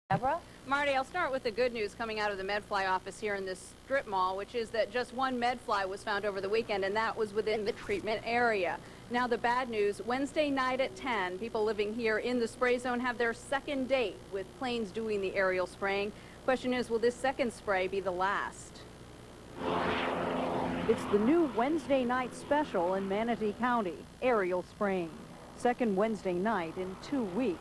Deborah? Marty, I'll start with the good news coming out of the Medfly office here in this strip mall, which is that just one Medfly was found over the weekend, and that was within the treatment area. Now the bad news, Wednesday night at 10, people living here in the spray zone have their second date with planes doing the aerial spraying. Question is, will this second spray be the last? It's the new Wednesday night special in Manatee County, aerial spraying. Second Wednesday night in 2 weeks.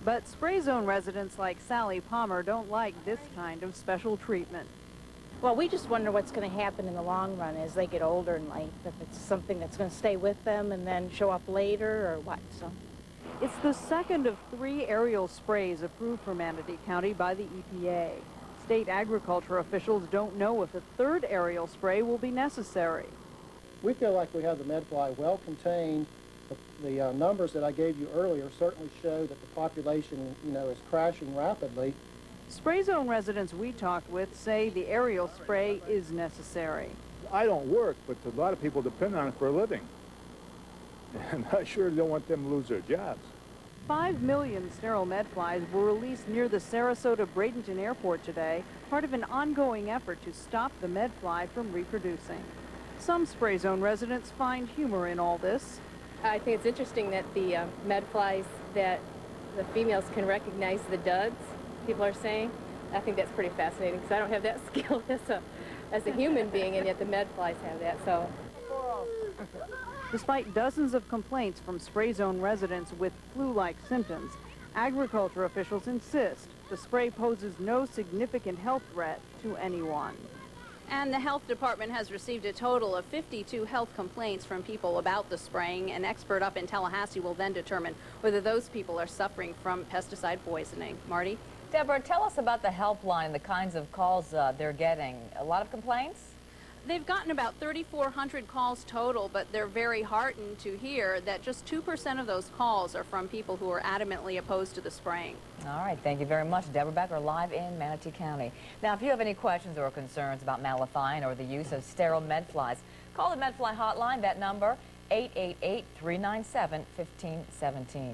But spray zone residents like Sally Palmer don't like this kind of special treatment. Well, we just wonder what's going to happen in the long run as they get older in life, if it's something that's going to stay with them and then show up later or what. So it's the second of 3 aerial sprays approved for Manatee County by the EPA. State agriculture officials don't know if a third aerial spray will be necessary. We feel like we have the Medfly well contained. The numbers that I gave you earlier certainly show that the population, is crashing rapidly. Spray zone residents we talked with say the aerial spray is necessary. I don't work, but a lot of people depend on it for a living. And I sure don't want them to lose their jobs. 5 million sterile Medflies were released near the Sarasota-Bradenton Airport today, part of an ongoing effort to stop the Medfly from reproducing. Some spray zone residents find humor in all this. I think it's interesting that the Medflies, that the females can recognize the duds, people are saying. I think that's pretty fascinating because I don't have that skill as a human being, and yet the Medflies have that. So, despite dozens of complaints from spray zone residents with flu-like symptoms, agriculture officials insist the spray poses no significant health threat to anyone. And the health department has received a total of 52 health complaints from people about the spraying. An expert up in Tallahassee will then determine whether those people are suffering from pesticide poisoning. Marty? Deborah, tell us about the helpline, the kinds of calls they're getting. A lot of complaints? They've gotten about 3,400 calls total, but they're very heartened to hear that just 2% of those calls are from people who are adamantly opposed to the spraying. All right, thank you very much. Deborah Becker live in Manatee County. Now, if you have any questions or concerns about malathion or the use of sterile Medflies, call the Medfly hotline. That number, 888-397-1517.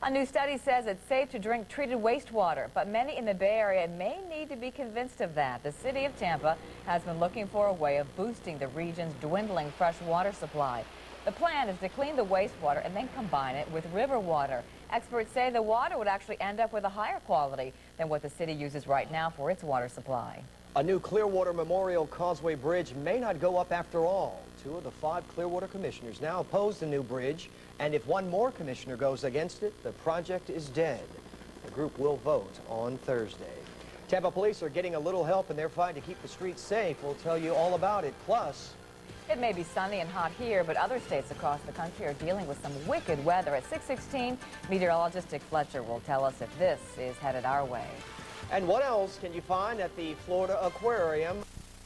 A new study says it's safe to drink treated wastewater, but many in the Bay Area may need to be convinced of that. The city of Tampa has been looking for a way of boosting the region's dwindling fresh water supply. The plan is to clean the wastewater and then combine it with river water. Experts say the water would actually end up with a higher quality than what the city uses right now for its water supply. A new Clearwater Memorial Causeway Bridge may not go up after all. 2 of the 5 Clearwater commissioners now oppose the new bridge, and if one more commissioner goes against it, the project is dead. The group will vote on Thursday. Tampa police are getting a little help in their fight to keep the streets safe. We'll tell you all about it. Plus, it may be sunny and hot here, but other states across the country are dealing with some wicked weather. At 6:16, meteorologist Dick Fletcher will tell us if this is headed our way. and what else can you find at the Florida Aquarium?